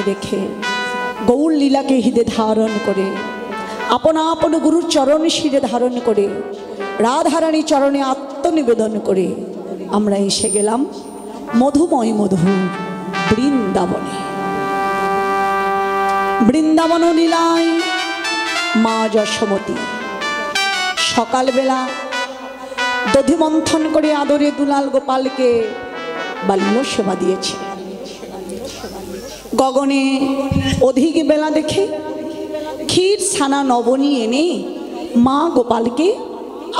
রেখে গৌর লীলাকে হৃদে ধারণ করে আপনা আপন গুরুর চরণ শিরে ধারণ করে রাধারানী চরণে আত্মনিবেদন করে আমরা এসে গেলাম মধুময় মধুর বৃন্দাবনে। বৃন্দাবন লীলায় মা যশোমতী সকালবেলা দধি মন্থন করে আদরে দুলাল গোপালকে বাল্য সেবা দিয়েছে। গগনে অধিক বেলা দেখে ক্ষীর ছানা নবনী এনে মা গোপালকে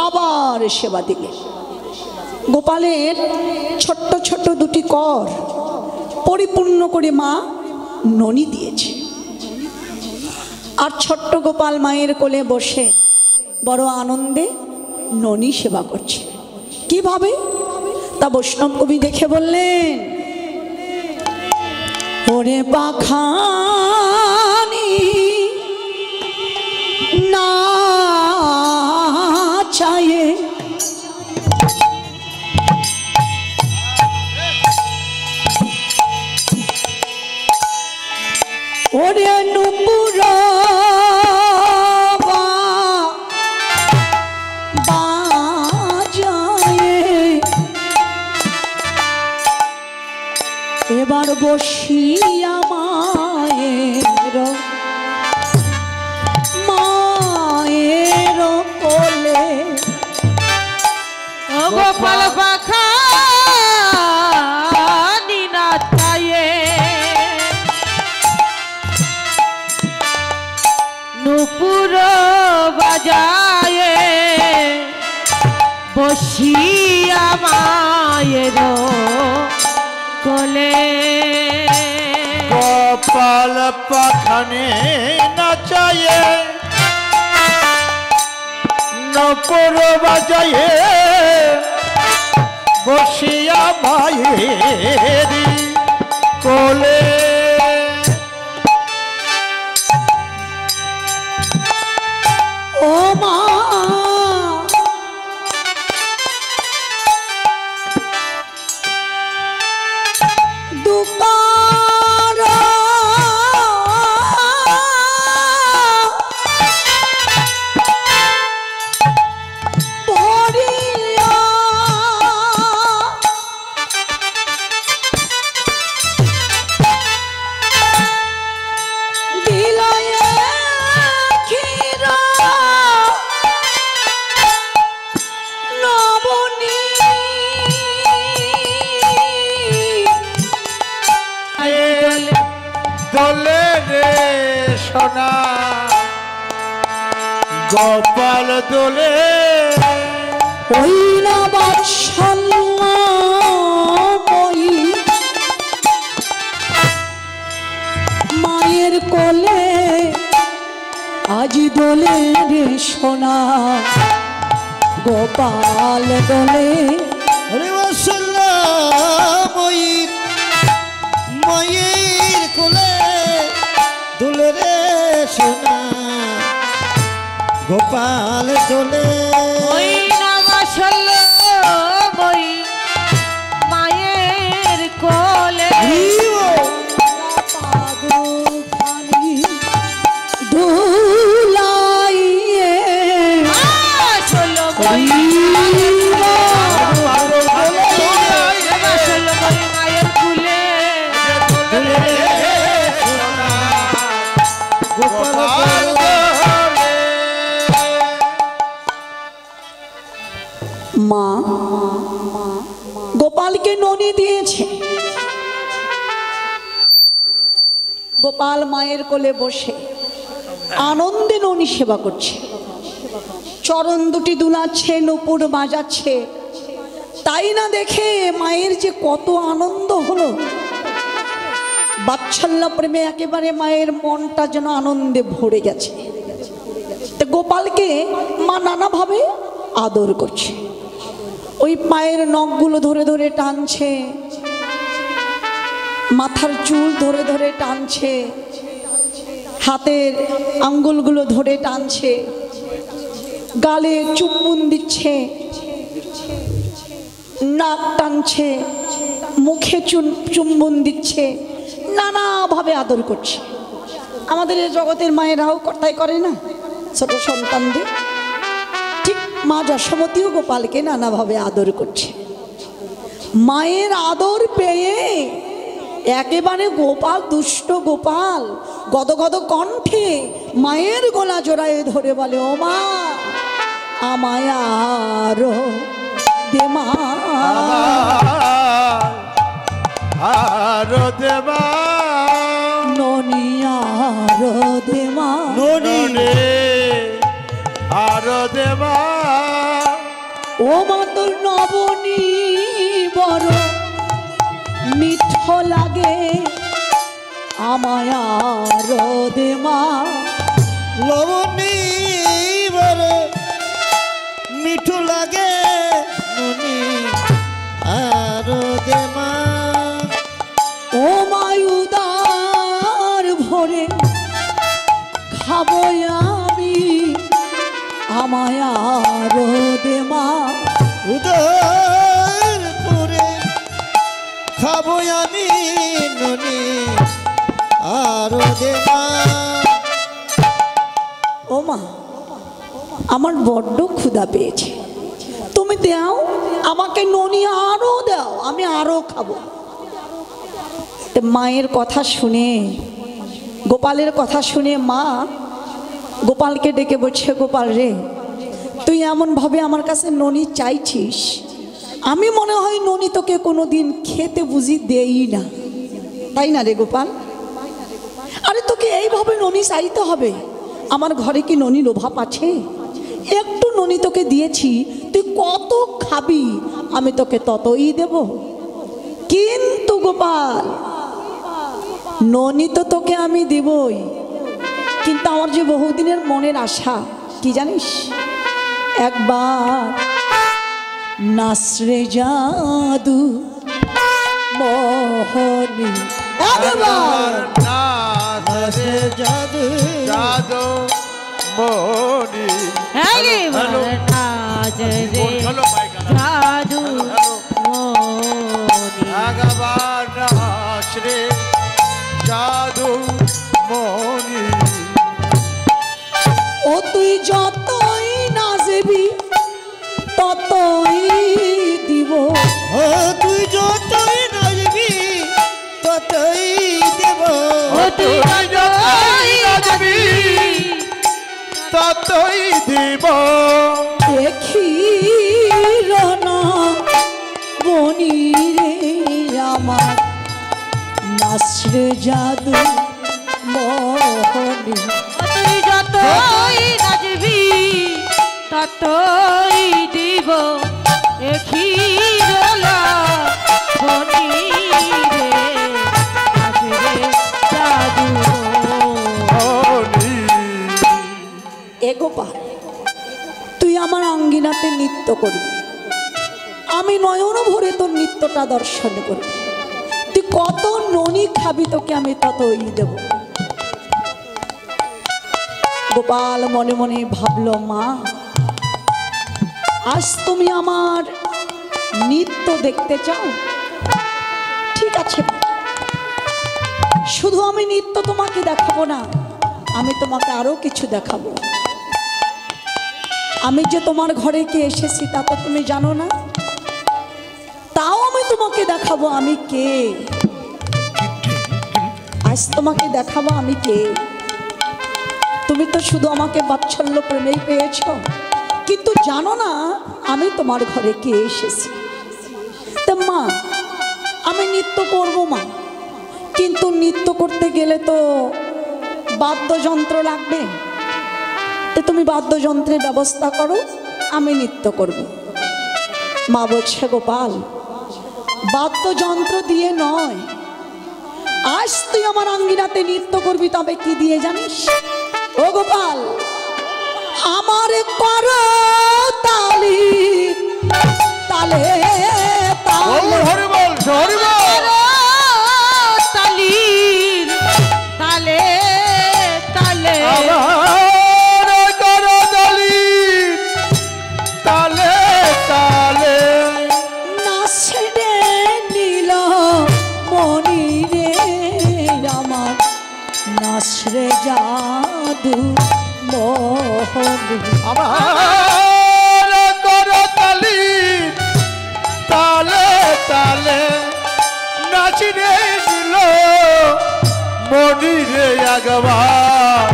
আবার সেবা দিলেন। গোপালের ছোট্ট ছোট্ট দুটি কর পরিপূর্ণ করে মা ননি দিয়েছে। আর ছোট্ট গোপাল মায়ের কোলে বসে বড় আনন্দে ননি সেবা করছে। কিভাবে তা বৈষ্ণব কবি দেখে বললেন, ওরে পাখানি না চায়ে ওরে নুপুর এবার বসিয়া মায়ের কোলে গোপাল পাখানি নাচায়ে নুপুর বাজায়ে বসিয়া মায়ের কোলে গোপাল পাখানে নাচায়ে নপুর বাজায়ে বসিয়া মায়ের কোলে ও মা গোপাল দোলে ওইলা বাৎসল্য মায়ের কোলে আজ দোলে রে সোনা গোপাল দোলে মায়ের কোলে দোলে রে সোনা গোপাল দোলে ওই নামাশল মই মায়ের কোলে ধুলাইয়ে আসল মই মায়ের কোলে গোপাল মা গোপালকে ননি দিয়েছে। গোপাল মায়ের কোলে বসে আনন্দে ননি সেবা করছে, চরণ দুটি দুলাচ্ছে, নুপুর বাজাচ্ছে। তাই না দেখে মায়ের যে কত আনন্দ হলো, বাৎসল্য প্রেমে একেবারে মায়ের মনটা যেন আনন্দে ভরে গেছে। তো গোপালকে মা নানাভাবে আদর করছে। ওই পায়ের নখগুলো ধরে ধরে টানছে, মাথার চুল ধরে ধরে টানছে, হাতের আঙ্গুলগুলো ধরে টানছে, গালে চুম্বন দিচ্ছে, নাক টানছে, মুখে চুম্বন দিচ্ছে, নানাভাবে আদর করছে। আমাদের এই জগতের মায়েরাও তাই করে না ছোট সন্তানদের? ঠিক মা যশোমতীও গোপালকে নানাভাবে আদর করছে। মায়ের আদর পেয়ে একেবারে গোপাল, দুষ্ট গোপাল গদগদ কণ্ঠে মায়ের গলা জড়ায়ে ধরে বলে, ও মা আমায় আরো দে মা, আরো দেবা ননি আরো দে মা, ননি আরো দেবা। ও মা তোর নবনী বড় মিঠো লাগে, আমায় আরো দে মা, লবণী বড় মিঠু লাগে, ননি আরো দেবা। ও মায়ুদার ভরে খাবো আমি, আমায় আরো দে মা, উদর পুরে খাবো আমি, ননি আরো দেবা। ও মা আমার বড্ড ক্ষুধা পেয়েছে, তুমি দাও আমাকে ননি আরো দাও, আমি আরো খাবো। মায়ের কথা শুনে, গোপালের কথা শুনে মা গোপালকে ডেকে বলছে, গোপাল রে তুই এমনভাবে আমার কাছে ননি চাইছিস, আমি মনে হয় ননি তোকে কোনো দিন খেতে বুঝি দেই না, তাই না রে গোপাল? আরে তোকে এইভাবে ননি চাইতে হবে? আমার ঘরে কি ননির অভাব আছে? একটু ননি তোকে দিয়েছি, তুই কত খাবি, আমি তোকে ততই দেব। কিন্তু গোপাল ননি তো তোকে আমি দেবই, কিন্তু আমার যে বহুদিনের মনের আশা কি জানিস, একবার নাসরে জাদু মোহনী, একবার নাচে জাদু জাদু মনি। একবার নাচ রে জাদু মনি, একবার নাচ রে জাদু মনি। ও তুই যতই নাচবি ততই দিব, ও তুই যতই নাচবি ততই দেব, ও তুই যতই নাচবি ততই দিব। দেখি রনা বনি রে আমার নাচরে জাদু মোহনী, তুই যতই নাচবি ততই দিব, দেখি রোলা বনি রে নাচ রে জাদু মনি। এ গোপাল তুই আমার আঙ্গিনাতে নৃত্য করবি, আমি নয়ন ভরে তোর নৃত্যটা দর্শন করবি, তুই কত ননি খাবি তোকে আমি ততই দেব। গোপাল মনে মনে ভাবলো, মা আজ তুমি আমার নৃত্য দেখতে চাও, ঠিক আছে, শুধু আমি নৃত্য তোমাকে দেখাবো না, আমি তোমাকে আরো কিছু দেখাবো। আমি যে তোমার ঘরে কে এসেছি তা তো তুমি জানো না, তাও আমি তোমাকে দেখাবো আমি কে। আজ তোমাকে দেখাবো আমি কে। তুমি তো শুধু আমাকে বাৎসল্য প্রেমেই পেয়েছ, কিন্তু জানো না আমি তোমার ঘরে কে এসেছি। তা মা আমি নৃত্য করবো মা, কিন্তু নৃত্য করতে গেলে তো বাদ্যযন্ত্র লাগবে, তো তুমি বাদ্যযন্ত্রের ব্যবস্থা করো, আমি নৃত্য করব। মা বলছে, গোপাল বাদ্যযন্ত্র দিয়ে নয়, আজ তুই আমার আঙ্গিনাতে নৃত্য করবি, তবে কি দিয়ে জানিস? ও গোপাল আমার কর তালি তালে তালে, হরিবল হরিবল। তালির তালে তালে আমার করতালি তালে তালে। নাচে রে নীল মনি রে নাচরে জাদু মোহনী। আমার করতালি তালে তালে নাচিরে দিল মনিরে একবার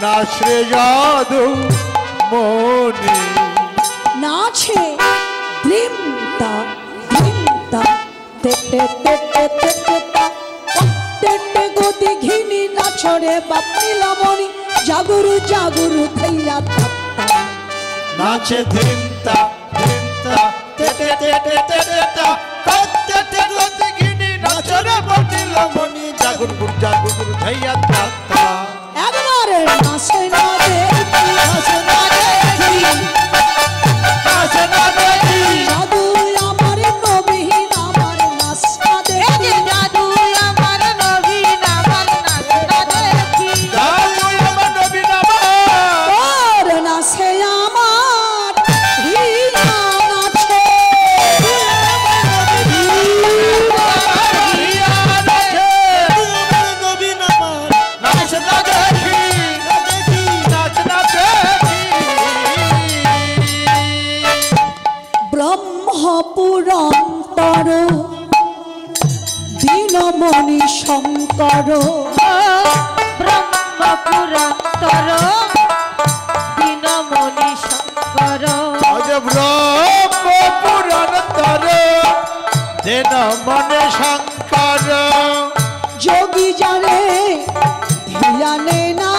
নাচরে জাদু মনি। নাচে ধিমতা ধিমতা তেতে তেতে তেতে তা তেতে গতি ঘিনি নাচরে বাপনি লামনি জাগুরু জাগুরু থাইয়া থাকতা। নাচে ধিমতা ধিমতা তেতে তেতে তেতে তা তেতে গতি ঘিনি নাচরে বাপনি লামনি জাগুরু জাগুরু থাইয়া থাকতা। একবারে নাচে না দেখি নাচে না দেখি নাচে না দেখি জাদু আমার নবীন আমার নাচ না দেখি জাদু আমার নবীন আমার নাচ না দেখি। জাদু আমার নবীন আমার তোর নাচে আমার হিয়া নাচে হিয়া নাচে নবীন আমার নাচ না দেখি নাচ না দেখি। ব্রহ্মপুরন্তর দীনমণি শঙ্কর ব্রহ্মপুরান্তর দীনমণি শঙ্কর। আজ ব্রহ্ম পুরাণ তর দেন মনে শঙ্কর। যোগী জানে ধ্যানে না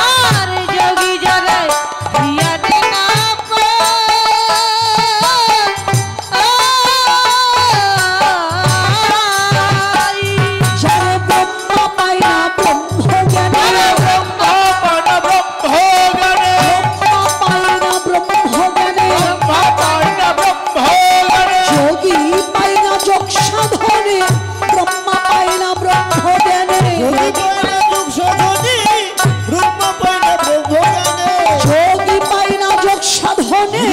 আর যোগী জনে ধিয়ানে না পায়। যারে ব্রহ্ম পায় না ব্রহ্ম জ্ঞানে ব্রহ্ম পান ব্রহ্ম জ্ঞানে ব্রহ্ম পায় না ব্রহ্ম জ্ঞানে ব্রহ্ম পান ব্রহ্ম জ্ঞানে। যোগী পায় না যোগ সাধনে ব্রহ্ম পায় না ব্রহ্ম জ্ঞানে যোগী পায় না যোগ সাধনে ব্রহ্ম পায় না ব্রহ্ম জ্ঞানে। যোগী পায় না যোগ সাধনে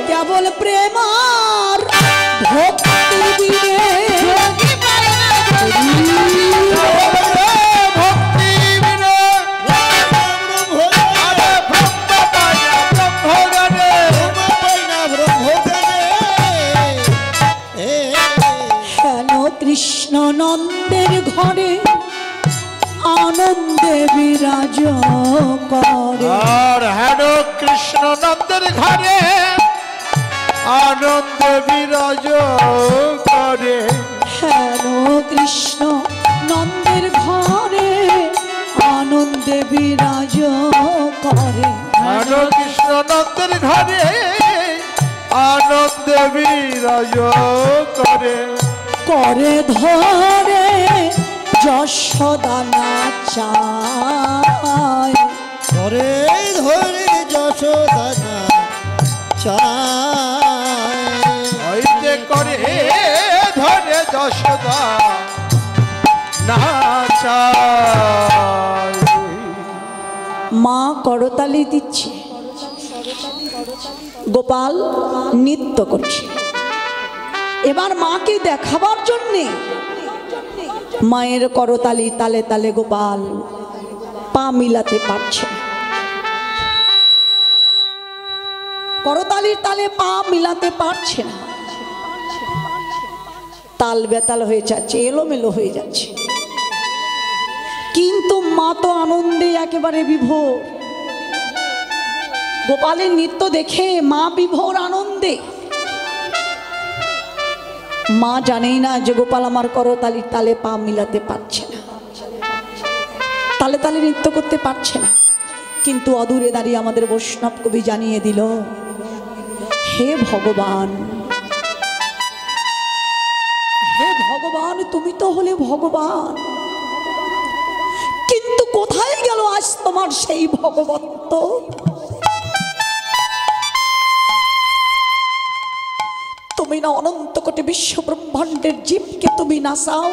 কেবল প্রেম আর ভক্তি বিনে যোগী পায় না ভক্তি বিনে ব্রহ্ম জ্ঞানে। আরে ব্রহ্ম পান ব্রহ্ম জ্ঞানে। ব্রহ্ম পায় না ব্রহ্ম জ্ঞানে। হেন কৃষ্ণ নন্দের ঘরে আনন্দে বিরাজ করে আর হেন কৃষ্ণ নন্দের ঘরে আনন্দ বিরাজ করে। হেন কৃষ্ণ নন্দের ঘরে আনন্দে বিরাজ করে হেন কৃষ্ণ নন্দের ঘরে আনন্দ বিরাজ করে। করে ধরে যশোদা নাচায় ধরে ধরে যশোদা চায়। হইতে করে ধরে যশোদা নাচায়। মা করতালি দিচ্ছে গোপাল নৃত্য করছে এবার মাকে দেখাবার জন্যে মায়ের করতালি তালে তালে গোপাল পা মিলাতে পারছে না করতালির তালে পা মিলাতে পারছে না তাল বেতাল হয়ে যাচ্ছে এলোমেলো হয়ে যাচ্ছে কিন্তু মা তো আনন্দে একেবারে বিভোর গোপালের নৃত্য দেখে মা বিভোর আনন্দে মা জানেই না যে গোপাল আমার করতালির তালে পা মিলাতে পারছে না তালে তালে নৃত্য করতে পারছে না কিন্তু অদূরে দাঁড়িয়ে আমাদের বৈষ্ণব কবি জানিয়ে দিল হে ভগবান হে ভগবান তুমি তো হলে ভগবান কিন্তু কোথায় গেল আজ তোমার সেই ভগবত্ব তুমি না অনন্ত কোটি বিশ্ব ব্রহ্মাণ্ডের জীবকে তুমি নাচাও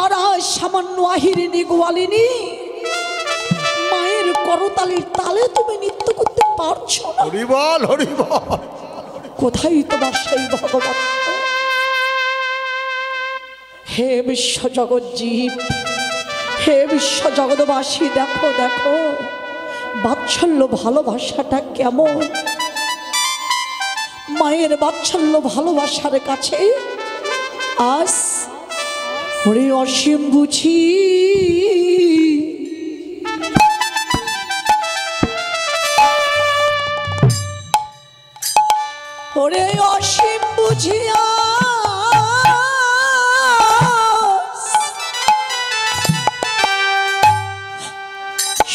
আর আজ সামান্য আহিরিনী গোয়ালিনী মায়ের করতালির তালে তুমি নৃত্য করতে পারছো না? হরি বল, হরি বল। কোথায় তোমার সেই ভগবান? হে বিশ্ব জগৎ জীব, হে বিশ্ব জগৎবাসী, দেখো দেখো বাৎসল্য ভালোবাসাটা কেমন। মায়ের বাৎসল্য ভালোবাসার কাছে আজ ওরে অসীম বুঝি। ওরে অসীম বুঝিয়া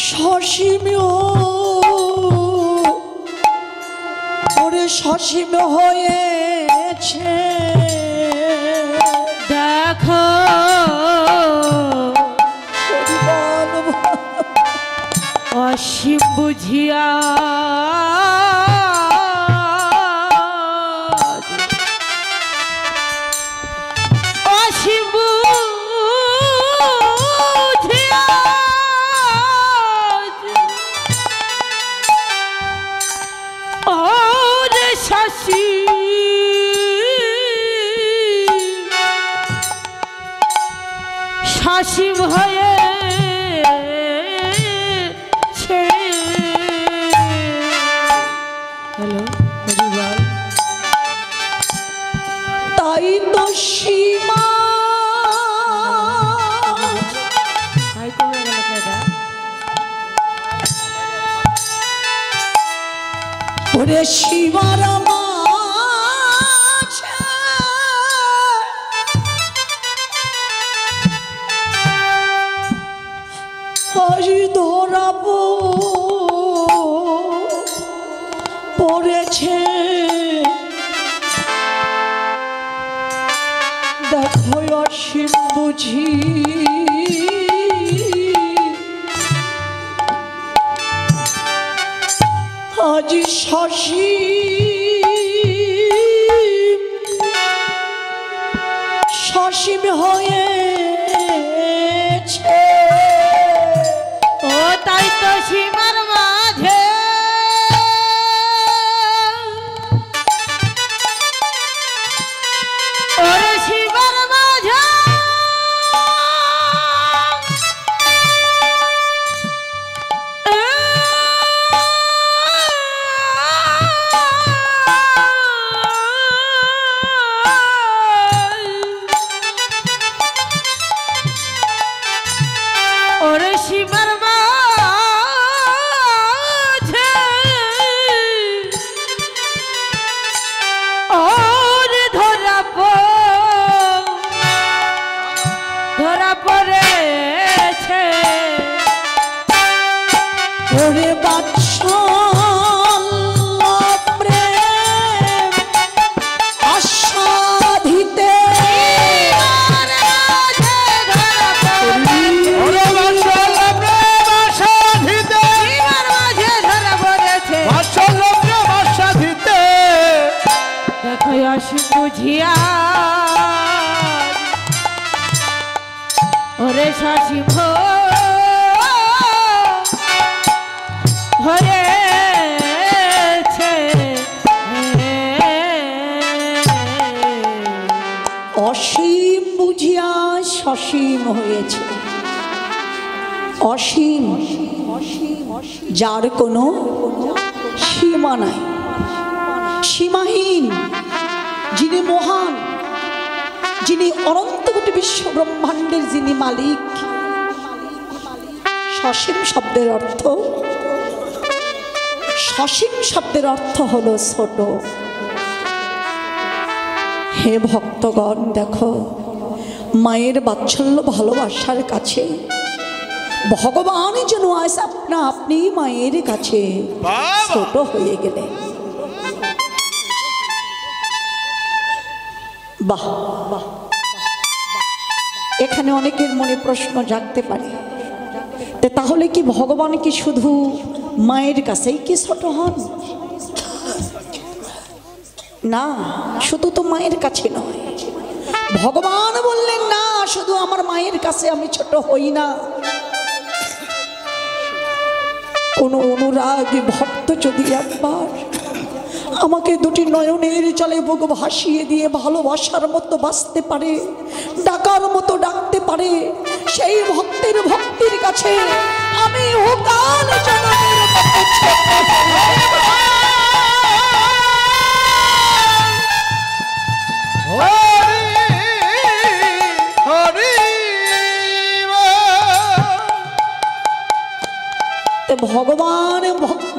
সসীম, ওরে সসীম হয়েছে দেখো অসীম বুঝিয়া অসীম বুঝিয়া ওরে শশী সসীম হয়েছে। হ্যালো হরিবল। তাই তো সীমা হাই কমে গেল কেডা? ওরে সীমার মাঝে হরি ধরাবো পড়েছে। দেখো অসীম বুঝি আজি শশী সসীম হয়েছে। ও তাই তো সীমার মাঝে ওরে সীমার মাঝে ওরে সীমার মাঝে ওরে ধরা পড়েছে। ওরে বাৎসল্য প্রেম আস্বাদিতে ওরে বাৎসল্য প্রেম আস্বাদিতে, সীমার মাঝে ধরা পড়েছে। বাৎসল্য প্রেম আস্বাদিতে। দেখো অসীম বুঝিয়া ওরে সসীম হয়েছে। অসীম বুঝিয়া সসীম হয়েছে। অসীম, যার কোনো সীমা নাই, সীমাহীন, যিনি মহান, যিনি অনন্ত কোটি বিশ্ব ব্রহ্মাণ্ডের যিনি মালিক। সসীম শব্দের অর্থ, সসীম শব্দের অর্থ হলো ছোট। হে ভক্তগণ, দেখো মায়ের বাৎসল্য ভালোবাসার কাছে ভগবান যেন আজ আপনা আপনি মায়ের কাছে ছোট হয়ে গেলেন। বাহ বাহ। এখানে অনেকের মনে প্রশ্ন জাগতে পারে, তাহলে কি ভগবান কি শুধু মায়ের কাছেই কি ছোট হন? না, শুধু তো মায়ের কাছে নয়, ভগবান বললেন না শুধু আমার মায়ের কাছে আমি ছোট হই না, কোনো অনুরাগী ভক্ত যদি একবার আমাকে দুটি নয়নের জলে বুক ভাসিয়ে দিয়ে ভালোবাসার মতো বাঁচতে পারে, ডাকার মতো ডাকতে পারে, সেই ভক্তের ভক্তির কাছে আমি অকাল জনমের মতো ছোট হয়ে ভগবান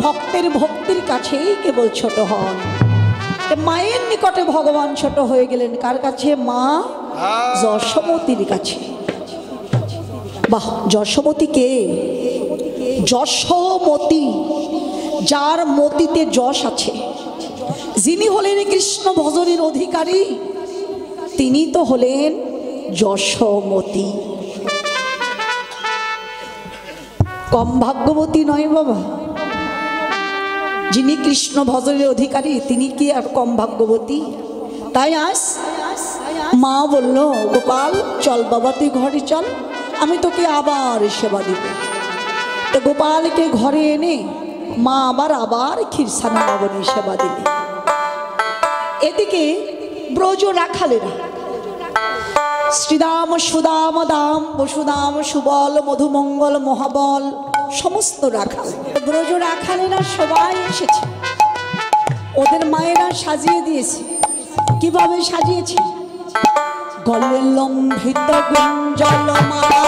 ভক্তের ভক্তির কাছেই কেবল ছোট হন। মায়ের নিকটে ভগবান ছোট হয়ে গেলেন কার কাছে? মা যশোমতীর কাছে। বাহ, যশোমতী কে? যশোমতী, যার মতিতে যশ আছে, যিনি হলেন কৃষ্ণ ভজনের অধিকারী, তিনি তো হলেন যশোমতী। কম ভাগ্যবতী নয় বাবা, যিনি কৃষ্ণ ভজনের অধিকারী তিনি কি আর কম ভাগ্যবতী? তাই আজ মা বলল, গোপাল চল বাবা, তুই ঘরে চল, আমি তোকে আবার সেবা দিব। তো গোপালকে ঘরে এনে মা আবার ক্ষীরসানা নবনী সেবা দিলে। এদিকে ব্রজ রাখালেরা শ্রীদাম সুদাম দাম বসুদাম সুবল মধুমঙ্গল মহাবল সমস্ত রাখাল, ব্রজ রাখালেরা সবাই এসেছে। ওদের মায়েরা সাজিয়ে দিয়েছে। কিভাবে সাজিয়েছে? গলে লম্ভিত গুঞ্জল মালা,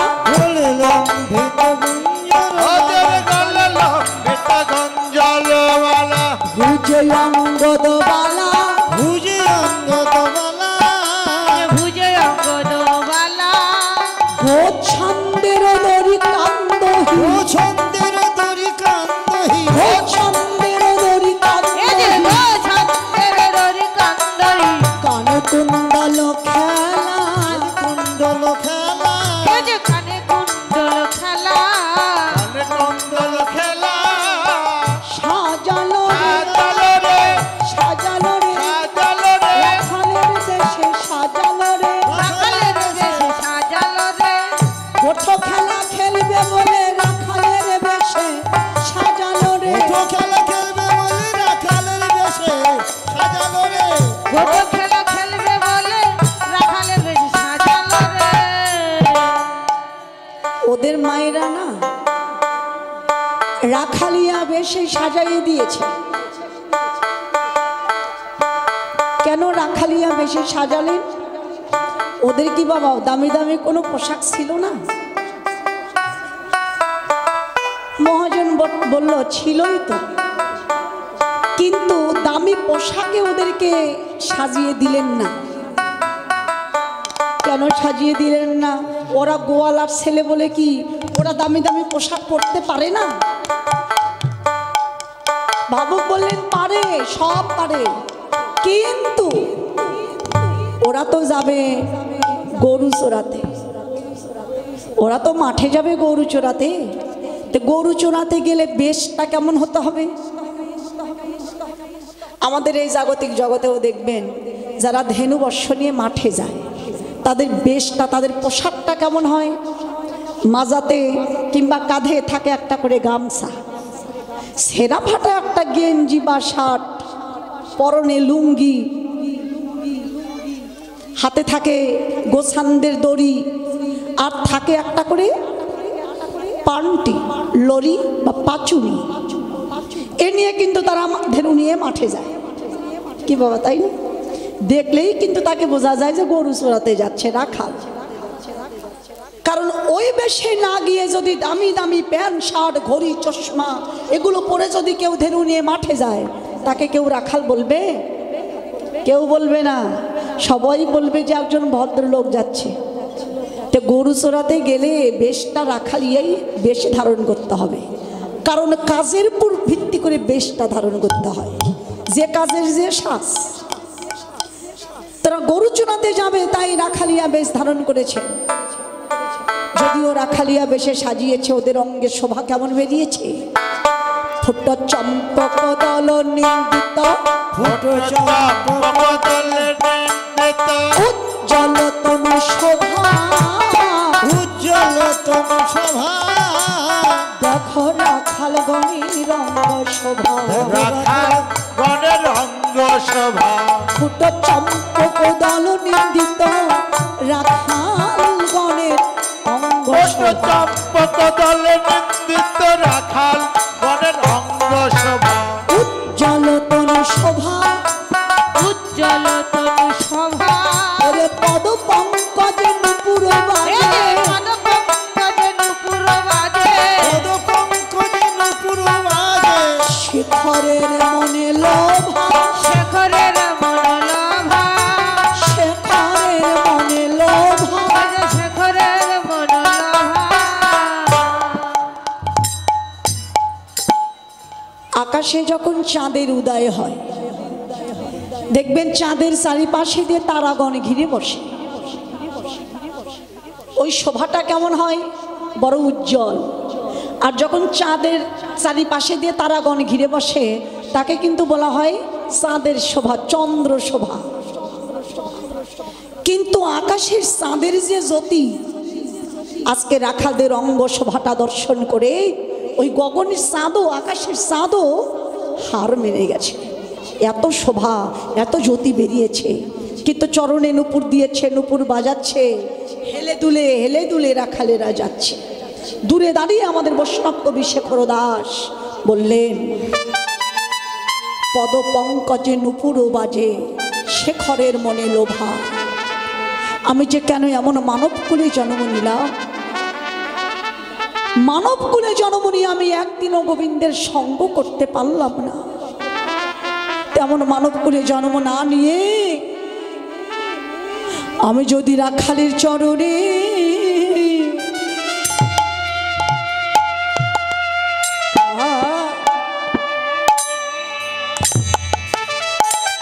ভুজে অঙ্গদ বালা, ছন্দের দড়ি কান্দহি, ছন্দের দড়ি কান্দহি, ছন্দের দড়ি কান্দহি, কান কুণ্ডল খেলা, কুণ্ডল খেলা, কানে কুণ্ডল খেলা, কুণ্ডল খেলা, সাজালো রে, সাজালো রে, সাজালো রে, রাখালের দেশে সাজালো রে, রাখালের দেশে সাজালো রে, ওঠো খেলা খেলবে বলে রাখালের বেশে সাজালো রে, খেলা খেলবে বলে রাখালের বেশে সাজালো রে, গোটো খেলা খেলবে বলে রাখালের দেশে সাজালো রে। ওদের মায়েরা না রাখালিয়া বেশে সাজাইয়ে দিয়েছে। কেন রাখালিয়া বেশে সাজালেন? ওদের কি বাবা দামি দামি কোনো পোশাক ছিল না? মহাজন বলল ছিলই তো, কিন্তু দামি পোশাকে ওদেরকে সাজিয়ে দিলেন না। কেন সাজিয়ে দিলেন না? ওরা গোয়ালার ছেলে বলে কি ওরা দামি দামি পোশাক পরতে পারে না? ভাবুক বললেন পারে, সব পারে, কিন্তু ওরা তো যাবে গরু চোরাতে, ওরা তো মাঠে যাবে গরু চোরাতে। তো গরু চোরাতে গেলে বেশটা কেমন হতে হবে? আমাদের এই জাগতিক জগতেও দেখবেন যারা ধেনু বর্ষ নিয়ে মাঠে যায় তাদের বেশটা, তাদের পোশাকটা কেমন হয়? মাজাতে কিংবা কাঁধে থাকে একটা করে গামছা, সেরা ফাটা একটা গেঞ্জি বা শার্ট, পরনে লুঙ্গি, হাতে থাকে গোছানদের দড়ি, আর থাকে একটা করে পান্টি, লরি বা পাচুরি। এ নিয়ে কিন্তু তারা ধেনু নিয়ে মাঠে যায়। কি বাবা, তাই না? দেখলেই কিন্তু তাকে বোঝা যায় যে গরু চোরাতে যাচ্ছে রাখাল। কারণ ওই বেশে না গিয়ে যদি দামি দামি প্যান্ট শার্ট ঘড়ি চশমা এগুলো পরে যদি কেউ ধেনু নিয়ে মাঠে যায়, তাকে কেউ রাখাল বলবে? কেউ বলবে না। সবাই বলবে যে একজন ভদ্রলোক যাচ্ছে। তো গরু চোরাতে গেলে বেশটা রাখালিয়াই বেশ ধারণ করতে হবে, কারণ কাজের উপর ভিত্তি করে বেশটা ধারণ করতে হয়, যে কাজের যে শ্বাস। তারা গরু চোরাতে যাবে তাই রাখালিয়া বেশ ধারণ করেছে। যদিও রাখালিয়া বেশে সাজিয়েছে, ওদের অঙ্গে শোভা কেমন বেরিয়েছে? ফুট চম্পক দল নিন্দিত, উজ্জ্বল তনু শোভা, উজ্জ্বল তনু শোভা, দেখো রাখাল গণের রঙ্গ শোভা রাখাল গণের অঙ্গ শোভা ফুট চম্পক দল নিন্দিত রাখাল গণের অঙ্গ শোভা চম্পক দলে নিন্দিত রাখাল গণের অঙ্গ শোভা উজ্জ্বল তনু শোভা উজ্জ্বল তনু শোভা ওরে পদ পঙ্কজে নুপুর বাজে পদপঙ্কজে নুপুর বাজে পদপঙ্কজে নুপুর বাজে শিখরের মনে লোভা শেখরের মনোলোভা শেখরের মনে লোভা শেখরের মনোলোভা আকাশে যখন চাঁদের উদয় হয় দেখবেন চাঁদের চারিপাশে দিয়ে তারাগণ ঘিরে বসে ওই শোভাটা কেমন হয় বড় উজ্জ্বল আর যখন চাঁদের চারিপাশে দিয়ে তারাগণ ঘিরে বসে তাকে কিন্তু বলা হয় চাঁদের শোভা চন্দ্র শোভা কিন্তু আকাশের চাঁদের যে জ্যোতি আজকে রাখালদের অঙ্গ শোভাটা দর্শন করে ওই গগনের চাঁদও আকাশের চাঁদও হার মেরে গেছে এত শোভা এত জ্যোতি বেরিয়েছে কিন্তু চরণে নুপুর দিয়েছে নুপুর বাজাচ্ছে হেলে দুলে রাখালেরা যাচ্ছে দূরে দাঁড়িয়ে আমাদের বৈষ্ণব কবি শেখর দাস বললেন পদ পঙ্কজে নুপুরও বাজে শেখরের মনে লোভা আমি যে কেন এমন মানব কুলে জন্ম নিলাম মানব কুলে জন্ম নিয়ে আমি একদিনও গোবিন্দের সঙ্গ করতে পারলাম না তেমন মানব কুলে জন্ম না নিয়ে আমি যদি রাখালের চরণে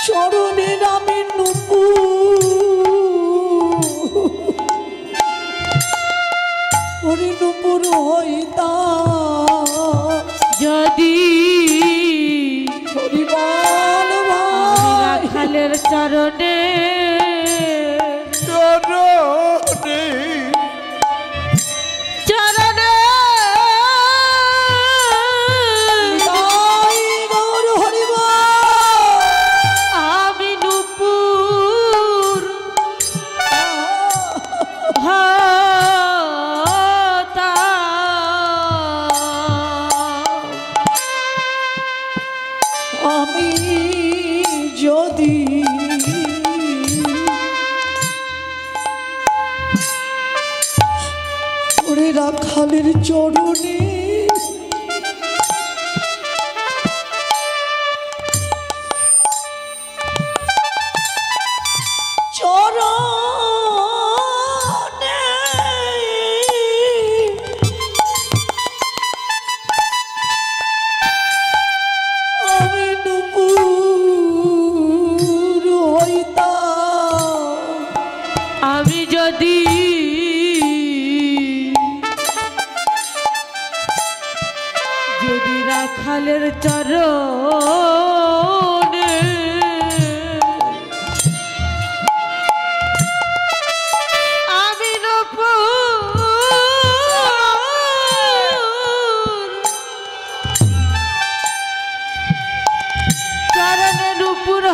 চরণে নামে নুপুর হইতা যদি হরিবল ভাই রাখালের চরণে চরণে চরণে জয় গৌর হরিবল আমি নুপুর আমি যদি ওরে রাখালের চরণে চরণে আমি নুপুর হইতাম আমি যদি রাখালের চরণে আমি চরণে নুপুর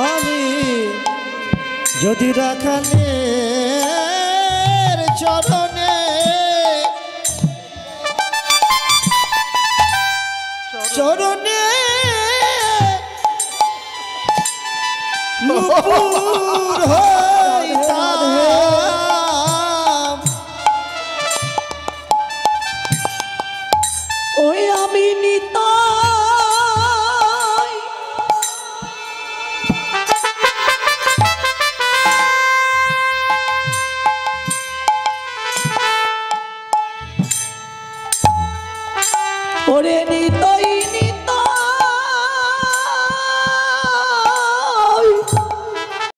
আমি যদি রাখালের চরণে চরণে নুপুর হইতাম ওই আমি নিতাই ওরে